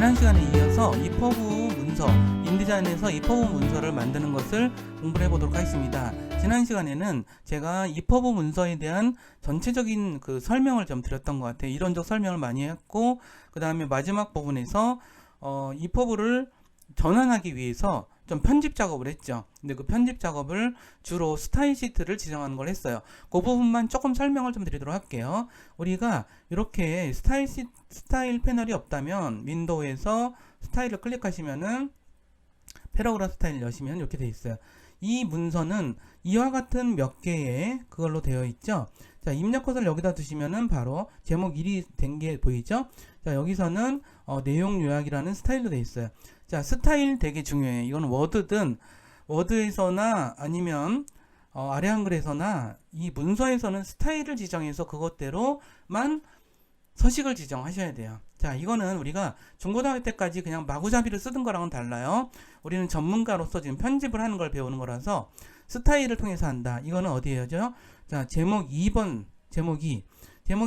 지난 시간에 이어서 EPUB 문서, 인디자인에서 EPUB 문서를 만드는 것을 공부를 해보도록 하겠습니다. 지난 시간에는 제가 EPUB 문서에 대한 전체적인 그 설명을 좀 드렸던 것 같아요. 이론적 설명을 많이 했고, 그 다음에 마지막 부분에서 EPUB를 전환하기 위해서 좀 편집 작업을 했죠. 근데 그 편집 작업을 주로 스타일 시트를 지정하는 걸 했어요. 그 부분만 조금 설명을 좀 드리도록 할게요. 우리가 이렇게 스타일 패널이 없다면 윈도우에서 스타일을 클릭하시면은 패러그래프 스타일 여시면 이렇게 되어 있어요. 이 문서는 이와 같은 몇 개의 그걸로 되어 있죠. 자, 입력 컷을 여기다 두시면은 바로 제목 1이 된 게 보이죠? 자, 여기서는 내용 요약이라는 스타일로 되어 있어요. 자, 스타일 되게 중요해요. 이건 워드든 워드에서나 아니면 아래 한글에서나 이 문서에서는 스타일을 지정해서 그것대로만 서식을 지정하셔야 돼요. 자, 이거는 우리가 중고등학교 때까지 그냥 마구잡이를 쓰던 거랑은 달라요. 우리는 전문가로서 지금 편집을 하는 걸 배우는 거라서 스타일을 통해서 한다. 이거는 어디에요? 자, 제목 2번, 제목이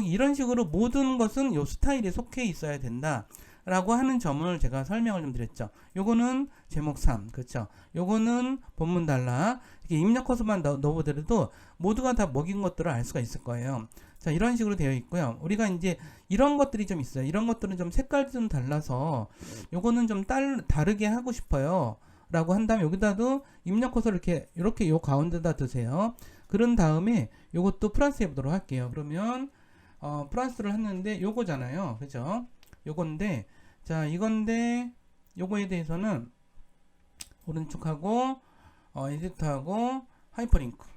이런 식으로 모든 것은 요 스타일에 속해 있어야 된다 라고 하는 점을 제가 설명을 좀 드렸죠. 요거는 제목 3, 그렇죠? 요거는 본문 달라. 이렇게 입력 컷만 넣어보더라도 모두가 다 먹인 것들을 알 수가 있을 거예요. 자, 이런 식으로 되어 있고요. 우리가 이제 이런 것들이 좀 있어요. 이런 것들은 좀 색깔이 좀 달라서 요거는 좀 다르게 하고 싶어요 라고 한다면 여기다도 입력 컷을 이렇게 요 가운데다 두세요. 그런 다음에 요것도 플러스 해보도록 할게요. 그러면 플러스를 했는데 요거잖아요, 그죠? 요건데, 자, 이건데 요거에 대해서는 오른쪽하고 에디트하고 하이퍼링크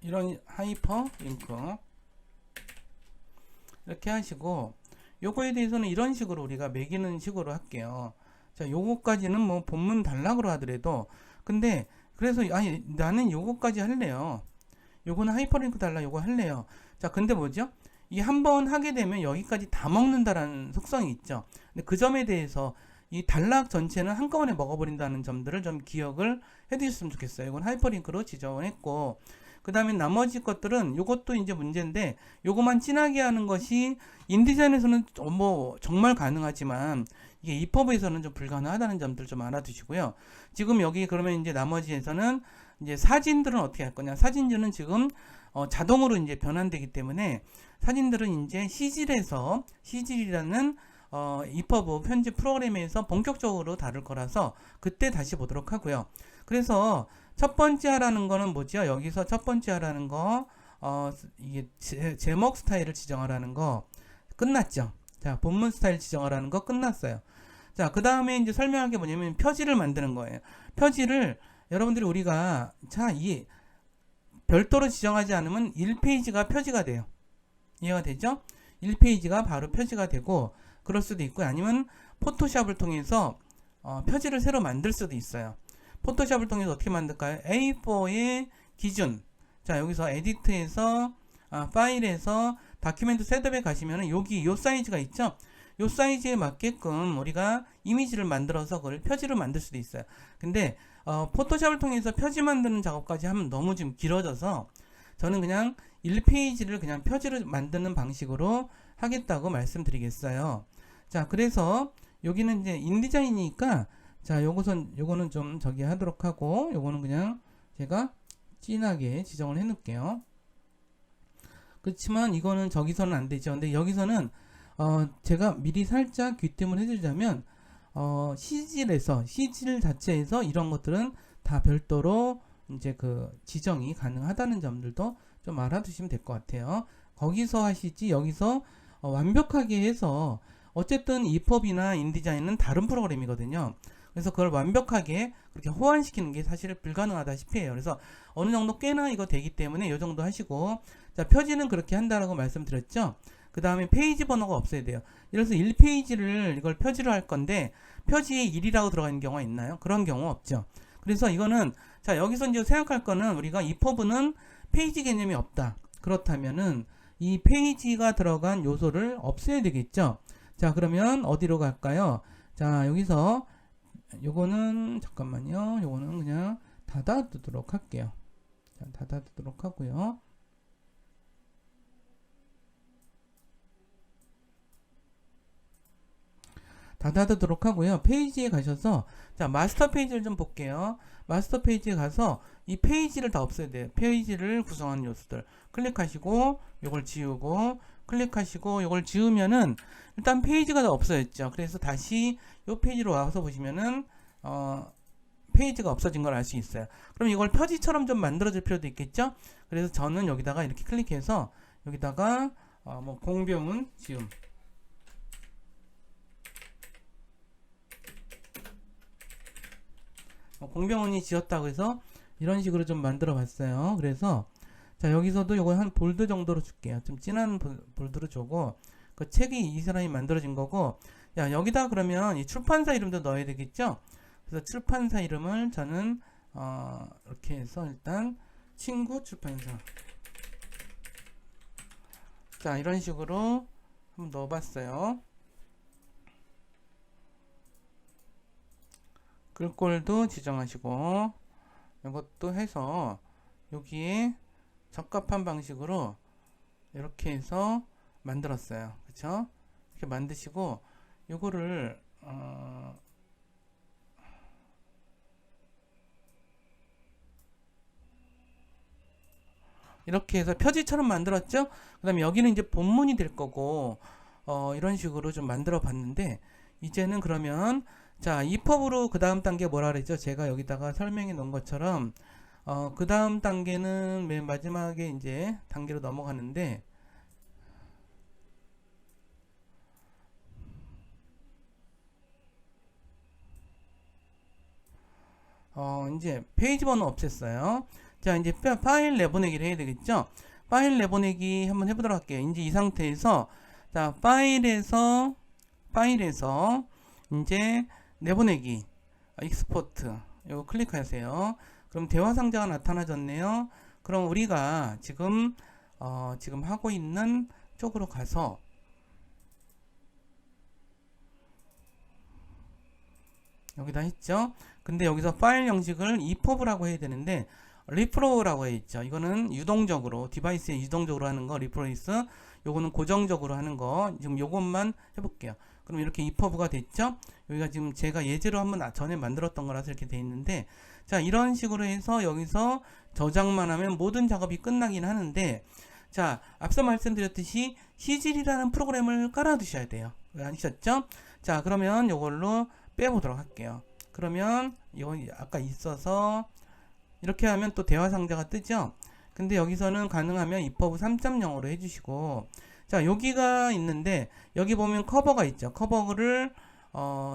이런 하이퍼링크 이렇게 하시고, 요거에 대해서는 이런 식으로 우리가 매기는 식으로 할게요. 자, 요거까지는 뭐 본문 단락으로 하더라도, 근데 그래서 아니 나는 요거까지 할래요. 요거는 하이퍼링크 달라, 요거 할래요. 자, 근데 뭐죠? 이 한 번 하게 되면 여기까지 다 먹는다라는 속성이 있죠. 근데 그 점에 대해서 이 단락 전체는 한꺼번에 먹어버린다는 점들을 좀 기억을 해두셨으면 좋겠어요. 이건 하이퍼링크로 지정을 했고, 그 다음에 나머지 것들은 요것도 이제 문제인데, 요거만 진하게 하는 것이 인디자인에서는 뭐 정말 가능하지만 이게 EPUB에서는 좀 불가능하다는 점들 좀 알아두시고요. 지금 여기 그러면 이제 나머지에서는 이제 사진들은 어떻게 할 거냐? 사진들은 지금 자동으로 이제 변환되기 때문에 사진들은 이제 CG이라는 EPUB 편집 프로그램에서 본격적으로 다룰 거라서 그때 다시 보도록 하고요. 그래서 첫 번째 하라는 거는 뭐죠? 여기서 첫 번째 하라는 거 이게 제목 스타일을 지정하라는 거 끝났죠. 자, 본문 스타일 지정하라는 거 끝났어요. 자, 그 다음에 이제 설명할 게 뭐냐면 표지를 만드는 거예요. 표지를 여러분들이 우리가 이 별도로 지정하지 않으면 1페이지가 표지가 돼요. 이해가 되죠? 1페이지가 바로 표지가 되고, 그럴 수도 있고요. 아니면 포토샵을 통해서 표지를 새로 만들 수도 있어요. 포토샵을 통해서 어떻게 만들까요? A4의 기준. 자, 여기서 에디트에서 파일에서 다큐멘트 셋업에 가시면은 여기 요 사이즈가 있죠? 요 사이즈에 맞게끔 우리가 이미지를 만들어서 그걸 표지로 만들 수도 있어요. 근데 포토샵을 통해서 표지 만드는 작업까지 하면 너무 좀 길어져서 저는 그냥 1페이지를 그냥 표지를 만드는 방식으로 하겠다고 말씀드리겠어요. 자, 그래서 여기는 이제 인디자인이니까, 자, 요거는 좀 저기 하도록 하고, 요거는 그냥 제가 진하게 지정을 해 놓을게요. 그렇지만 이거는 저기서는 안 되죠. 근데 여기서는 제가 미리 살짝 귀띔을 해주자면 CG일 자체에서 이런 것들은 다 별도로 이제 그 지정이 가능하다는 점들도 좀 알아두시면 될 것 같아요. 거기서 하시지 여기서 완벽하게 해서, 어쨌든 EPUB이나 인디자인은 다른 프로그램이거든요. 그래서 그걸 완벽하게 그렇게 호환시키는 게 사실 불가능하다시피 해요. 그래서 어느 정도 꽤나 이거 되기 때문에 이 정도 하시고, 자, 표지는 그렇게 한다라고 말씀드렸죠. 그 다음에 페이지 번호가 없어야 돼요. 그래서 1페이지를 이걸 표지로 할 건데 표지에 1이라고 들어가 있는 경우가 있나요? 그런 경우 없죠. 그래서 이거는, 자, 여기서 이제 생각할 거는 우리가 EPUB는 페이지 개념이 없다. 그렇다면은 이 페이지가 들어간 요소를 없애야 되겠죠. 자, 그러면 어디로 갈까요? 자, 여기서 요거는 잠깐만요. 요거는 그냥 닫아두도록 할게요. 자, 닫아두도록 하고요. 닫아두도록 하고요. 페이지에 가셔서 자 마스터 페이지를 좀 볼게요. 마스터 페이지에 가서 이 페이지를 다 없애야 돼요. 페이지를 구성하는 요소들 클릭하시고 요걸 지우고 클릭하시고 요걸 지우면은 일단 페이지가 다 없어졌죠. 그래서 다시 요 페이지로 와서 보시면은 페이지가 없어진 걸 알 수 있어요. 그럼 이걸 표지처럼 좀 만들어줄 필요도 있겠죠. 그래서 저는 여기다가 이렇게 클릭해서 여기다가 뭐 공병은 지움 공병원이 지었다고 해서 이런 식으로 좀 만들어 봤어요. 그래서 자 여기서도 요거 한 볼드 정도로 줄게요. 좀 진한 볼드로 주고 그 책이 이 사람이 만들어진 거고 야 여기다 그러면 이 출판사 이름도 넣어야 되겠죠. 그래서 출판사 이름을 저는 이렇게 해서 일단 친구 출판사 자 이런 식으로 한번 넣어봤어요. 글꼴도 지정하시고 이것도 해서 여기에 적합한 방식으로 이렇게 해서 만들었어요. 그쵸? 이렇게 만드시고 요거를 이렇게 해서 표지처럼 만들었죠? 그 다음에 여기는 이제 본문이 될 거고 이런 식으로 좀 만들어 봤는데 이제는 그러면 자 EPUB으로 그 다음 단계 뭐라 그랬죠? 제가 여기다가 설명해 놓은 것처럼 그 다음 단계는 맨 마지막에 이제 단계로 넘어가는데 이제 페이지 번호 없앴어요. 자 이제 파일 내보내기를 해야 되겠죠. 파일 내보내기 한번 해보도록 할게요. 이제 이 상태에서 자 파일에서 이제 내보내기 익스포트 이거 클릭하세요. 그럼 대화 상자가 나타나졌네요. 그럼 우리가 지금 하고 있는 쪽으로 가서 여기다 했죠. 근데 여기서 파일 형식을 EPUB라고 해야 되는데 리프로라고 해 있죠. 이거는 유동적으로 디바이스에 유동적으로 하는 거 리프로이스 요거는 고정적으로 하는 거 지금 요것만 해볼게요. 그럼 이렇게 EPUB가 됐죠. 여기가 지금 제가 예제로 한번 전에 만들었던 거라서 이렇게 돼 있는데 자 이런 식으로 해서 여기서 저장만 하면 모든 작업이 끝나긴 하는데 자 앞서 말씀드렸듯이 시질이라는 프로그램을 깔아 두셔야 돼요. 왜 아시셨죠? 자 그러면 요걸로 빼보도록 할게요. 그러면 이거 아까 있어서 이렇게 하면 또 대화 상자가 뜨죠. 근데 여기서는 가능하면 EPUB 3.0으로 해주시고 자 여기가 있는데 여기 보면 커버가 있죠. 커버를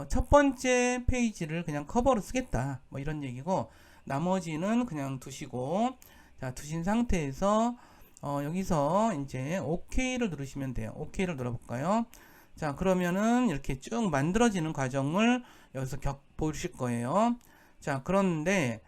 첫 번째 페이지를 그냥 커버로 쓰겠다 뭐 이런 얘기고 나머지는 그냥 두시고 자 두신 상태에서 여기서 이제 OK를 누르시면 돼요. OK를 눌러볼까요? 자 그러면은 이렇게 쭉 만들어지는 과정을 여기서 보실 거예요. 자 그런데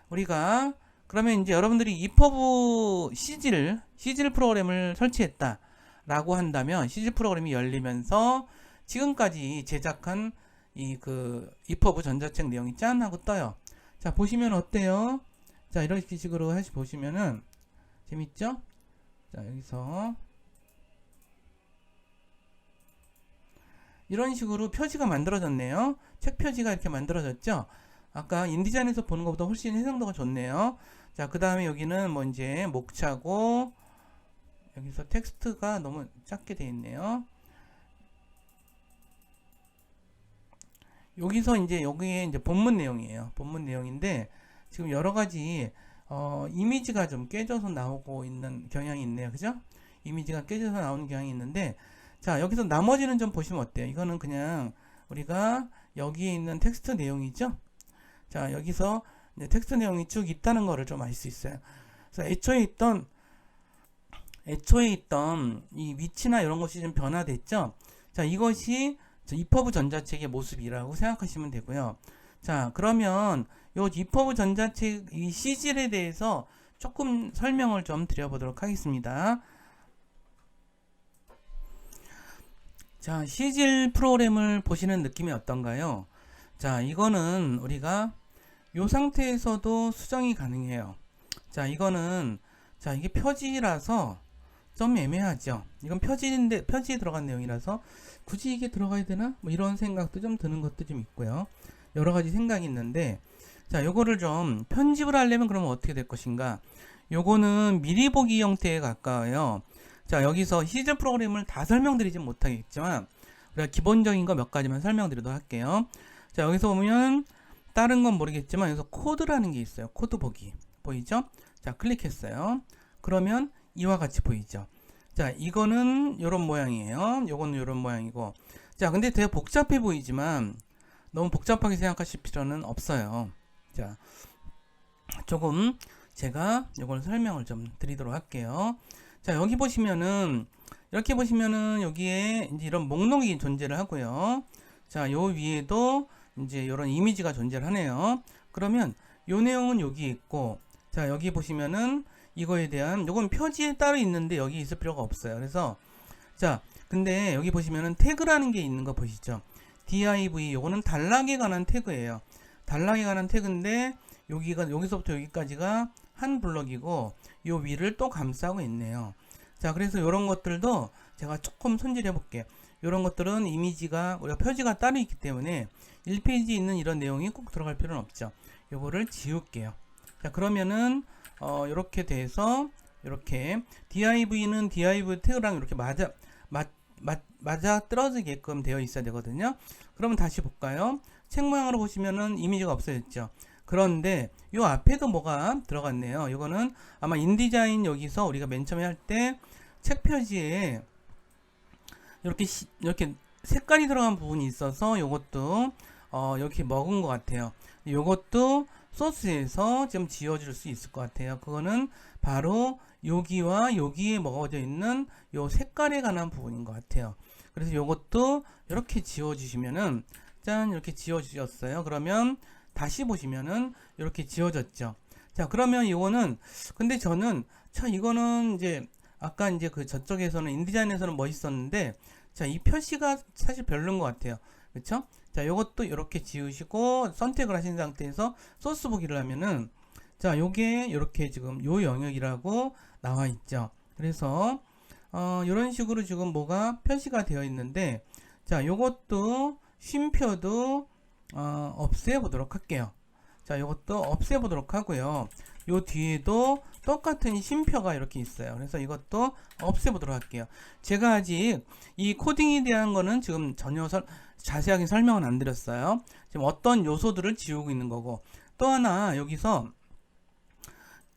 우리가 그러면 이제 여러분들이 EPUB 시질 프로그램을 설치했다 라고 한다면 시질 프로그램이 열리면서 지금까지 제작한 EPUB 전자책 내용이 짠 하고 떠요. 자 보시면 어때요? 자 이런 식으로 보시면은 재밌죠? 자 여기서 이런 식으로 표지가 만들어졌네요. 책 표지가 이렇게 만들어졌죠. 아까 인디자인에서 보는 것보다 훨씬 해상도가 좋네요. 자 그 다음에 여기는 뭐 이제 목차고 여기서 텍스트가 너무 작게 되어 있네요. 여기서 이제 여기에 이제 본문 내용이에요. 본문 내용인데 지금 여러 가지 이미지가 좀 깨져서 나오고 있는 경향이 있네요. 그죠? 이미지가 깨져서 나오는 경향이 있는데 자 여기서 나머지는 좀 보시면 어때요? 이거는 그냥 우리가 여기에 있는 텍스트 내용이죠. 자 여기서 이제 텍스트 내용이 쭉 있다는 거를 좀 알 수 있어요. 그래서 애초에 있던 이 위치나 이런 것이 좀 변화됐죠. 자 이것이 EPUB 전자책의 모습이라고 생각하시면 되고요. 자 그러면 요 EPUB 전자책 이 시질에 대해서 조금 설명을 좀 드려보도록 하겠습니다. 자 시질 프로그램을 보시는 느낌이 어떤가요? 자 이거는 우리가 요 상태에서도 수정이 가능해요. 자 이거는 자 이게 표지라서 좀 애매하죠. 이건 표지인데 표지에 들어간 내용이라서 굳이 이게 들어가야 되나? 뭐 이런 생각도 좀 드는 것도 좀 있고요. 여러 가지 생각이 있는데, 자, 요거를 좀 편집을 하려면 그러면 어떻게 될 것인가? 요거는 미리 보기 형태에 가까워요. 자, 여기서 시즌 프로그램을 다 설명드리진 못하겠지만 우리가 기본적인 거 몇 가지만 설명드리도록 할게요. 자, 여기서 보면 다른 건 모르겠지만 여기서 코드라는 게 있어요. 코드 보기 보이죠? 자, 클릭했어요. 그러면 이와 같이 보이죠? 자, 이거는 요런 모양이에요. 요거는 요런 모양이고, 자, 근데 되게 복잡해 보이지만 너무 복잡하게 생각하실 필요는 없어요. 자, 조금 제가 요걸 설명을 좀 드리도록 할게요. 자, 여기 보시면은 이렇게 보시면은 여기에 이제 이런 목록이 존재를 하고요. 자, 요 위에도 이제 이런 이미지가 존재를 하네요. 그러면 요 내용은 여기 있고, 자, 여기 보시면은 이거에 대한 요건 표지에 따로 있는데 여기 있을 필요가 없어요. 그래서 자, 근데 여기 보시면은 태그라는 게 있는 거 보시죠? div, 요거는 단락에 관한 태그예요. 단락에 관한 태그인데 여기가 여기서부터 여기까지가 한 블럭이고 요 위를 또 감싸고 있네요. 자, 그래서 요런 것들도 제가 조금 손질해 볼게요. 요런 것들은 이미지가 우리가 표지가 따로 있기 때문에 1페이지에 있는 이런 내용이 꼭 들어갈 필요는 없죠. 요거를 지울게요. 자, 그러면은 요렇게 돼서 이렇게 div는 div 태그랑 이렇게 맞아 떨어지게끔 되어 있어야 되거든요. 그러면 다시 볼까요? 책 모양으로 보시면은 이미지가 없어졌죠. 그런데 요 앞에도 뭐가 들어갔네요. 이거는 아마 인디자인 여기서 우리가 맨 처음에 할 때 책 표지에 이렇게 색깔이 들어간 부분이 있어서 요것도 이렇게 먹은 것 같아요. 요것도 소스에서 좀 지워줄 수 있을 것 같아요. 그거는 바로 여기와 여기에 먹어져 있는 요 색깔에 관한 부분인 것 같아요. 그래서 요것도 이렇게 지워주시면은 짠, 이렇게 지워주셨어요. 그러면 다시 보시면은 이렇게 지워졌죠. 자, 그러면 이거는 근데 저는 이거는 이제 아까 이제 그 저쪽에서는 인디자인에서는 멋있었는데, 자, 이 표시가 사실 별로인 것 같아요. 그쵸? 자, 요것도 이렇게 지우시고 선택을 하신 상태에서 소스 보기를 하면은, 자, 요게 이렇게 지금 요 영역이라고 나와 있죠. 그래서 이런 식으로 지금 뭐가 표시가 되어 있는데, 자, 요것도 쉼표도 없애 보도록 할게요. 자, 요것도 없애 보도록 하고요. 요 뒤에도 똑같은 쉼표가 이렇게 있어요. 그래서 이것도 없애 보도록 할게요. 제가 아직 이 코딩에 대한 거는 지금 전혀 자세하게 설명은 안 드렸어요. 지금 어떤 요소들을 지우고 있는 거고, 또 하나 여기서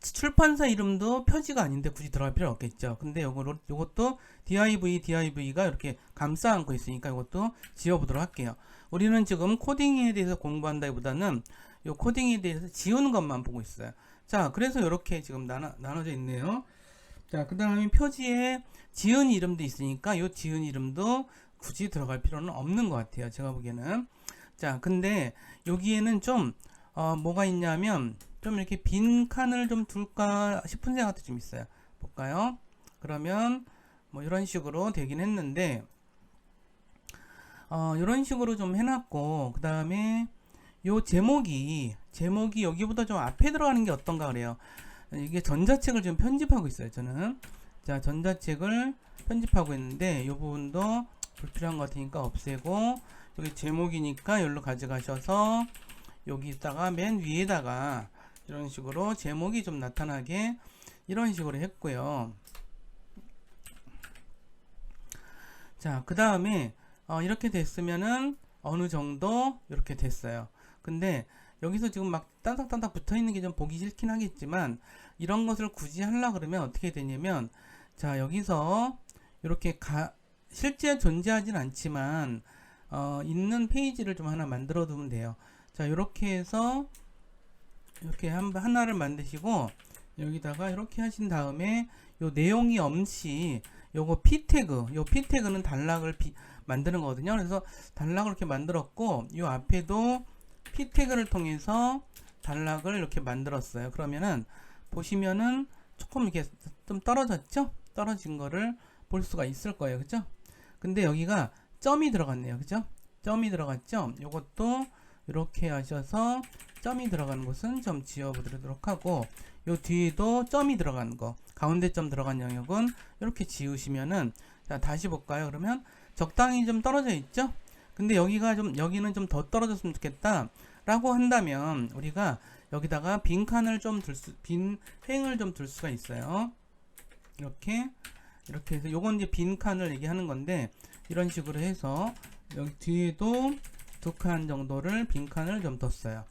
출판사 이름도 표지가 아닌데 굳이 들어갈 필요 없겠죠. 근데 요것도 div가 이렇게 감싸 안고 있으니까 이것도 지워보도록 할게요. 우리는 지금 코딩에 대해서 공부한다기보다는 요 코딩에 대해서 지우는 것만 보고 있어요. 자, 그래서 이렇게 지금 나눠져 있네요. 자, 그 다음에 표지에 지은 이름도 있으니까 요 지은 이름도 굳이 들어갈 필요는 없는 것 같아요. 제가 보기에는. 자, 근데 여기에는 좀 뭐가 있냐면 좀 이렇게 빈 칸을 좀 둘까 싶은 생각도 좀 있어요. 볼까요? 그러면 뭐 이런 식으로 되긴 했는데 이런 식으로 좀 해놨고, 그 다음에 요 제목이 여기보다 좀 앞에 들어가는 게 어떤가 그래요. 이게 전자책을 지금 편집하고 있어요, 저는. 자, 전자책을 편집하고 있는데 이 부분도 불필요한 것 같으니까 없애고, 여기 제목이니까 여기로 가져가셔서 여기다가 맨 위에다가 이런 식으로 제목이 좀 나타나게 이런 식으로 했고요. 자, 그 다음에 이렇게 됐으면은 어느 정도 이렇게 됐어요. 근데 여기서 지금 막 딴닥딴닥 붙어 있는 게 좀 보기 싫긴 하겠지만, 이런 것을 굳이 하려 그러면 어떻게 되냐면, 자, 여기서 이렇게 실제 존재하진 않지만 있는 페이지를 좀 하나 만들어 두면 돼요. 자, 이렇게 해서 이렇게 하나를 만드시고 여기다가 이렇게 하신 다음에 요 내용이 없이 요거 요 P태그는 단락을 만드는 거거든요. 그래서 단락을 이렇게 만들었고, 요 앞에도 P태그를 통해서 단락을 이렇게 만들었어요. 그러면은 보시면은 조금 이렇게 좀 떨어졌죠? 떨어진 거를 볼 수가 있을 거예요. 그죠? 근데 여기가 점이 들어갔네요. 그죠? 점이 들어갔죠? 요것도 이렇게 하셔서 점이 들어가는 곳은 점 지워보도록 하고, 요 뒤에도 점이 들어가는 거, 가운데 점 들어간 영역은 이렇게 지우시면은, 자, 다시 볼까요? 그러면 적당히 좀 떨어져 있죠? 근데 여기는 좀 더 떨어졌으면 좋겠다 라고 한다면, 우리가 여기다가 빈 횡을 좀 둘 수가 있어요. 이렇게 해서, 요건 이제 빈 칸을 얘기하는 건데, 이런 식으로 해서 여기 뒤에도 2칸 정도를 빈 칸을 좀 뒀어요.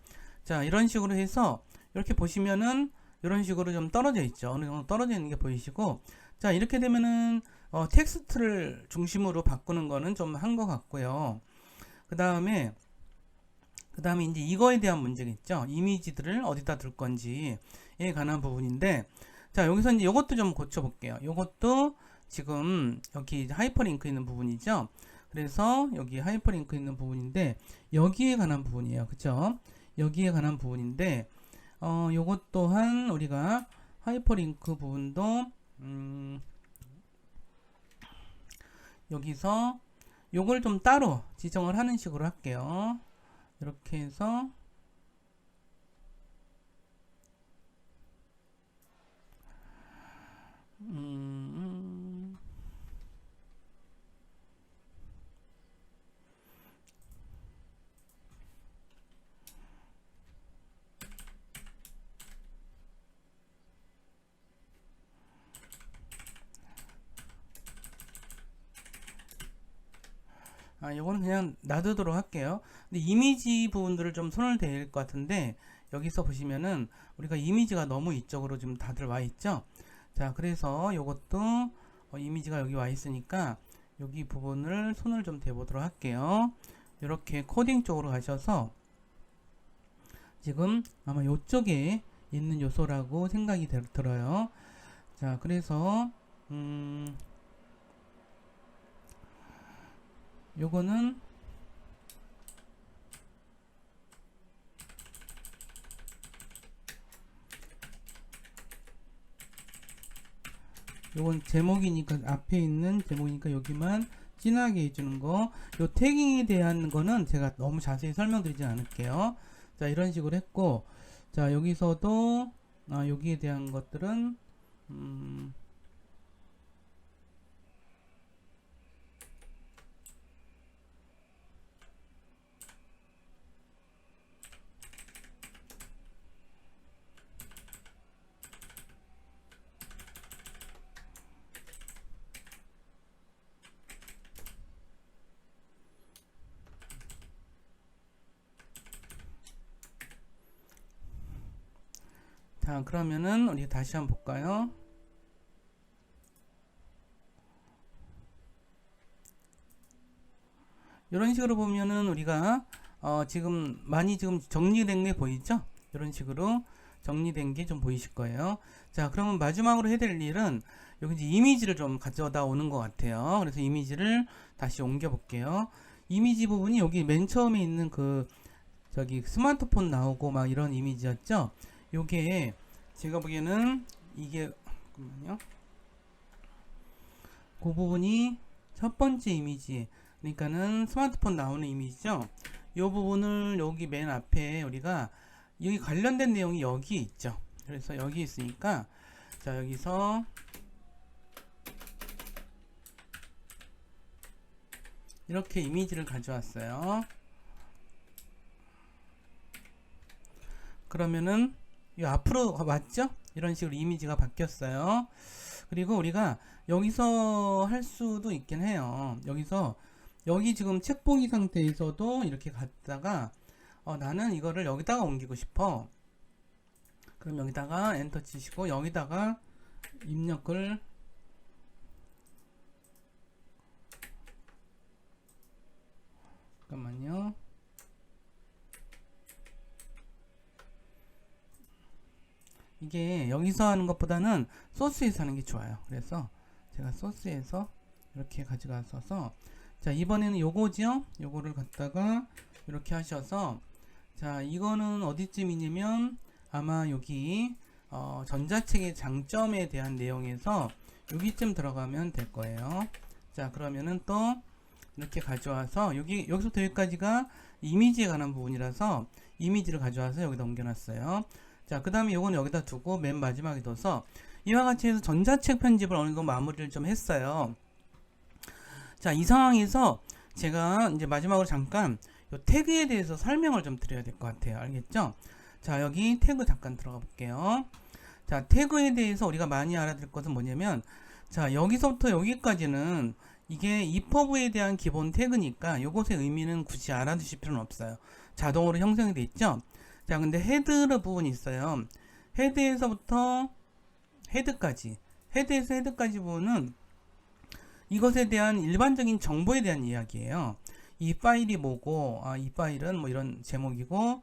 자, 이런 식으로 해서 이렇게 보시면은 이런 식으로 좀 떨어져 있죠. 어느 정도 떨어져 있는 게 보이시고, 자, 이렇게 되면은 텍스트를 중심으로 바꾸는 거는 좀 한 것 같고요. 그 다음에 이제 이거에 대한 문제겠죠. 이미지들을 어디다 둘 건지에 관한 부분인데, 자, 여기서 이제 이것도 좀 고쳐볼게요. 이것도 지금 여기 하이퍼링크 있는 부분이죠. 그래서 여기 하이퍼링크 있는 부분인데, 여기에 관한 부분이에요. 그쵸? 여기에 관한 부분인데, 요것 또한 우리가 하이퍼링크 부분도, 여기서 요걸 좀 따로 지정을 하는 식으로 할게요. 이렇게 해서, 요거는 그냥 놔두도록 할게요. 근데 이미지 부분들을 좀 손을 대일 것 같은데, 여기서 보시면은 우리가 이미지가 너무 이쪽으로 지금 다들 와 있죠. 자, 그래서 요것도 이미지가 여기 와 있으니까 여기 부분을 손을 좀 대보도록 할게요. 이렇게 코딩 쪽으로 가셔서, 지금 아마 요쪽에 있는 요소라고 생각이 들어요. 자, 그래서 요거는 요건 제목이니까, 앞에 있는 제목이니까 여기만 진하게 해주는 거. 요 태깅에 대한 거는 제가 너무 자세히 설명드리지 않을게요. 자, 이런 식으로 했고, 자, 여기서도 여기에 대한 것들은 자, 그러면은 우리 다시 한번 볼까요? 이런 식으로 보면은 우리가 지금 많이 지금 정리된 게 보이죠? 이런 식으로 정리된 게 좀 보이실 거예요. 자, 그러면 마지막으로 해야 될 일은 여기 이제 이미지를 좀 가져다 오는 것 같아요. 그래서 이미지를 다시 옮겨 볼게요. 이미지 부분이 여기 맨 처음에 있는 저기 스마트폰 나오고 막 이런 이미지였죠? 요게 제가 보기에는 이게, 잠깐만요. 그 부분이 첫 번째 이미지, 그러니까는 스마트폰 나오는 이미지죠. 이 부분을 여기 맨 앞에 우리가 여기 관련된 내용이 여기 있죠. 그래서 여기 있으니까, 자, 여기서 이렇게 이미지를 가져왔어요. 그러면은 이 앞으로 왔죠? 이런 식으로 이미지가 바뀌었어요. 그리고 우리가 여기서 할 수도 있긴 해요. 여기 지금 책 보기 상태에서도 이렇게 갔다가 나는 이거를 여기다가 옮기고 싶어. 그럼 여기다가 엔터 치시고 여기다가 입력을 잠깐만요. 이게 여기서 하는 것보다는 소스에서 하는 게 좋아요. 그래서 제가 소스에서 이렇게 가져가서, 자, 이번에는 요거죠. 요거를 갖다가 이렇게 하셔서, 자, 이거는 어디쯤이냐면 아마 여기 전자책의 장점에 대한 내용에서 여기쯤 들어가면 될 거예요. 자, 그러면은 또 이렇게 가져와서 여기서부터 여기까지가 이미지에 관한 부분이라서 이미지를 가져와서 여기다 옮겨놨어요. 자, 그 다음에 요건 여기다 두고 맨 마지막에 둬서 이와 같이 해서 전자책 편집을 어느 정도 마무리를 좀 했어요. 자, 이 상황에서 제가 이제 마지막으로 잠깐 요 태그에 대해서 설명을 좀 드려야 될 것 같아요. 알겠죠? 자, 여기 태그 잠깐 들어가 볼게요. 자, 태그에 대해서 우리가 많이 알아들 것은 뭐냐면, 자, 여기서부터 여기까지는 이게 EPUB에 대한 기본 태그니까 요것의 의미는 굳이 알아두실 필요는 없어요. 자동으로 형성이 돼 있죠? 자, 근데 헤드 부분이 있어요. 헤드에서부터 헤드에서 헤드까지 부분은 이것에 대한 일반적인 정보에 대한 이야기예요. 이 파일이 뭐고, 이 파일은 뭐 이런 제목이고,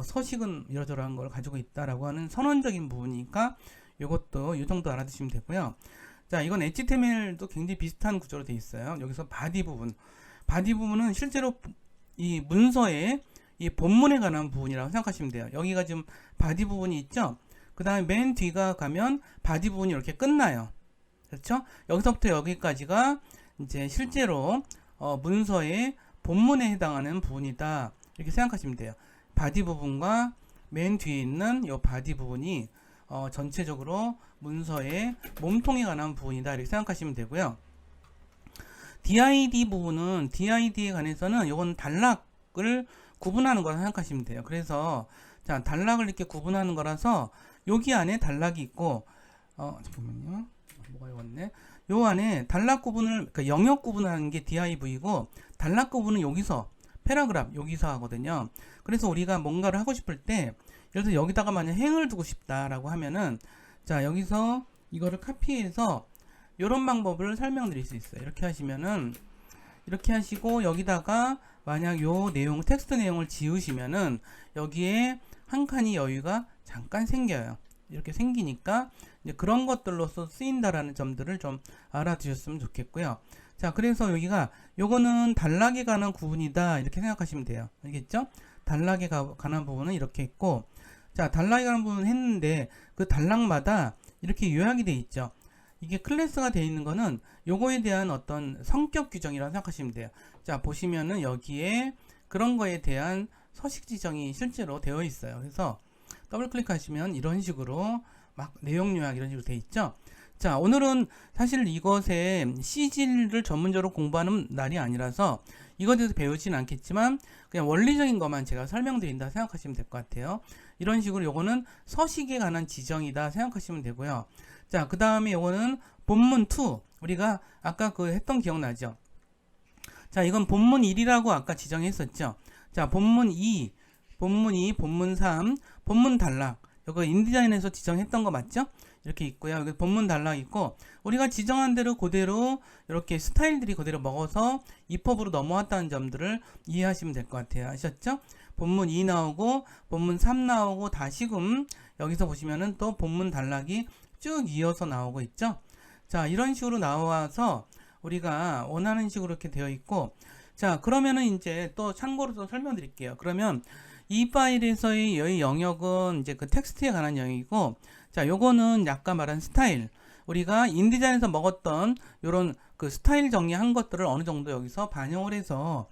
서식은 이러저러한 걸 가지고 있다라고 하는 선언적인 부분이니까 이것도 이 정도 알아두시면 되고요. 자, 이건 HTML도 굉장히 비슷한 구조로 되어 있어요. 여기서 바디 부분은 실제로 이 문서의 이 본문에 관한 부분이라고 생각하시면 돼요. 여기가 지금 바디 부분이 있죠. 그 다음에 맨 뒤가 가면 바디 부분이 이렇게 끝나요. 그렇죠? 여기서부터 여기까지가 이제 실제로 문서의 본문에 해당하는 부분이다. 이렇게 생각하시면 돼요. 바디 부분과 맨 뒤에 있는 이 바디 부분이 전체적으로 문서의 몸통에 관한 부분이다. 이렇게 생각하시면 되고요. DID 부분은 DID에 관해서는 이건 단락을 구분하는 거라 생각하시면 돼요. 그래서 자, 단락을 이렇게 구분하는 거라서 여기 안에 단락이 있고 잠깐만요. 뭐가 왔네. 요 안에 단락 구분을 그러니까 영역 구분하는 게 DIV고 단락 구분은 여기서 패러그래프 여기서 하거든요. 그래서 우리가 뭔가를 하고 싶을 때 예를 들어 여기다가 만약 행을 두고 싶다라고 하면은 자, 여기서 이거를 카피해서 이런 방법을 설명드릴 수 있어요. 이렇게 하시면은 이렇게 하시고 여기다가 만약 요 내용 텍스트 내용을 지우시면은 여기에 한 칸이 여유가 잠깐 생겨요. 이렇게 생기니까 이제 그런 것들로서 쓰인다라는 점들을 좀 알아두셨으면 좋겠고요. 자, 그래서 여기가 요거는 단락에 관한 구분이다 이렇게 생각하시면 돼요. 알겠죠? 단락에 관한 부분은 이렇게 있고, 자, 단락에 관한 부분은 했는데 그 단락마다 이렇게 요약이 돼 있죠. 이게 클래스가 돼 있는 거는 요거에 대한 어떤 성격 규정이라고 생각하시면 돼요. 자, 보시면은 여기에 그런 거에 대한 서식 지정이 실제로 되어 있어요. 그래서 더블 클릭하시면 이런 식으로 막 내용 요약 이런 식으로 돼 있죠. 자, 오늘은 사실 이것의 CG를 전문적으로 공부하는 날이 아니라서 이것에 대해서 배우지는 않겠지만 그냥 원리적인 것만 제가 설명드린다 생각하시면 될 것 같아요. 이런 식으로 요거는 서식에 관한 지정이다 생각하시면 되고요. 자, 그 다음에 요거는 본문 2 우리가 아까 그 했던 기억나죠? 자, 이건 본문 1이라고 아까 지정했었죠. 자, 본문 2, 본문 3, 본문 단락 이거 인디자인에서 지정했던 거 맞죠? 이렇게 있고요. 여기 본문 단락 있고 우리가 지정한 대로 그대로 이렇게 스타일들이 그대로 먹어서 EPUB으로 넘어왔다는 점들을 이해하시면 될 것 같아요. 아셨죠? 본문 2 나오고 본문 3 나오고 다시금 여기서 보시면은 또 본문 단락이 쭉 이어서 나오고 있죠. 자, 이런 식으로 나와서 우리가 원하는 식으로 이렇게 되어 있고, 자, 그러면은 이제 또 참고로 또 설명드릴게요. 그러면 이 파일에서의 여기 영역은 이제 그 텍스트에 관한 영역이고, 자, 요거는 아까 말한 스타일, 우리가 인디자인에서 먹었던 요런 그 스타일 정리한 것들을 어느 정도 여기서 반영을 해서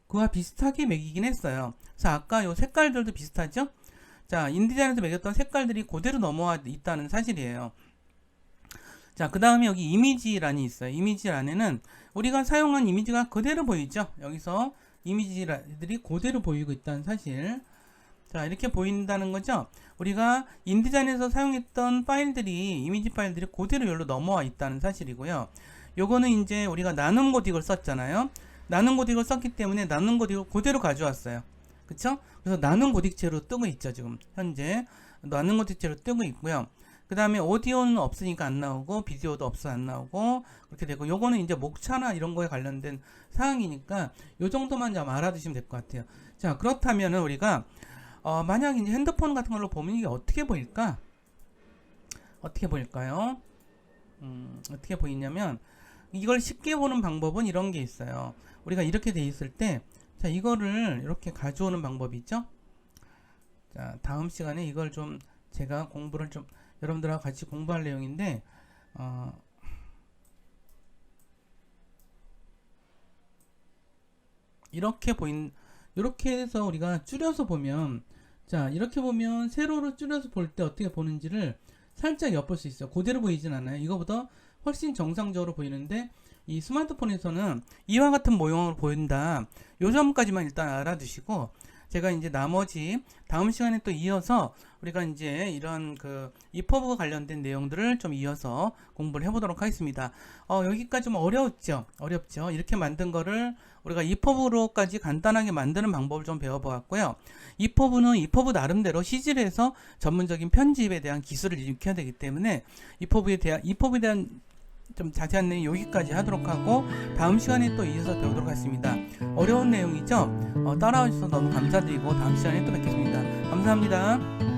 그와 비슷하게 매기긴 했어요. 그래서 아까 요 색깔들도 비슷하죠? 자, 인디자인에서 매겼던 색깔들이 그대로 넘어와 있다는 사실이에요. 자, 그 다음에 여기 이미지란이 있어요. 이미지란에는 우리가 사용한 이미지가 그대로 보이죠? 여기서 이미지들이 그대로 보이고 있다는 사실. 자, 이렇게 보인다는 거죠? 우리가 인디자인에서 사용했던 파일들이, 이미지 파일들이 그대로 여기로 넘어와 있다는 사실이고요. 요거는 이제 우리가 나눔 고딕을 썼잖아요. 나눔 고딕을 썼기 때문에 나눔 고딕을 그대로 가져왔어요. 그쵸? 그래서 나눔 고딕체로 뜨고 있죠, 지금. 현재. 나눔 고딕체로 뜨고 있고요. 그 다음에 오디오는 없으니까 안 나오고, 비디오도 없어 안 나오고, 그렇게 되고, 요거는 이제 목차나 이런 거에 관련된 사항이니까, 요 정도만 좀 알아두시면 될 것 같아요. 자, 그렇다면은 우리가, 만약 이제 핸드폰 같은 걸로 보면 이게 어떻게 보일까? 어떻게 보일까요? 어떻게 보이냐면, 이걸 쉽게 보는 방법은 이런 게 있어요. 우리가 이렇게 돼 있을 때, 자, 이거를 이렇게 가져오는 방법이 있죠? 자, 다음 시간에 이걸 좀 제가 공부를 좀 여러분들하고 같이 공부할 내용인데 이렇게 해서 우리가 줄여서 보면, 자, 이렇게 보면 세로로 줄여서 볼 때 어떻게 보는지를 살짝 엿볼 수 있어요. 그대로 보이진 않아요. 이거보다 훨씬 정상적으로 보이는데, 이 스마트폰에서는 이와 같은 모형으로 보인다. 요 점까지만 일단 알아두시고, 제가 이제 나머지 다음 시간에 또 이어서 우리가 이제 이런 그 이퍼브 관련된 내용들을 좀 이어서 공부를 해보도록 하겠습니다. 여기까지 좀 어렵죠? 어렵죠? 이렇게 만든 거를 우리가 이퍼브로까지 간단하게 만드는 방법을 좀 배워보았고요. 이퍼브는 이퍼브 나름대로 CG에서 전문적인 편집에 대한 기술을 익혀야 되기 때문에 이퍼브에 대한 좀 자세한 내용 여기까지 하도록 하고 다음 시간에 또 이어서 배우도록 하겠습니다. 어려운 내용이죠? 따라와 주셔서 너무 감사드리고 다음 시간에 또 뵙겠습니다. 감사합니다.